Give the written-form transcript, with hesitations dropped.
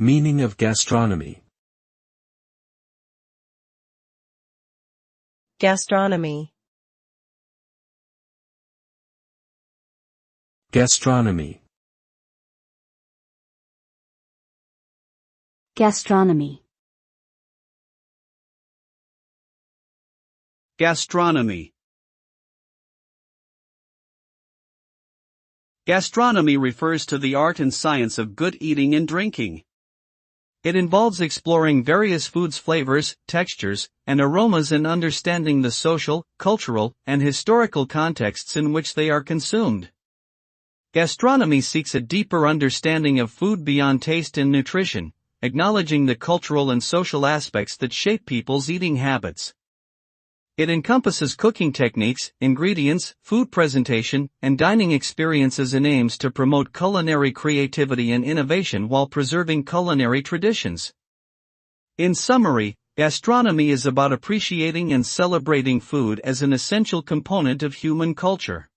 Meaning of gastronomy. Gastronomy. Gastronomy. Gastronomy. Gastronomy. Gastronomy refers to the art and science of good eating and drinking. It involves exploring various foods' flavors, textures, and aromas and understanding the social, cultural, and historical contexts in which they are consumed. Gastronomy seeks a deeper understanding of food beyond taste and nutrition, acknowledging the cultural and social aspects that shape people's eating habits. It encompasses cooking techniques, ingredients, food presentation, and dining experiences and aims to promote culinary creativity and innovation while preserving culinary traditions. In summary, gastronomy is about appreciating and celebrating food as an essential component of human culture.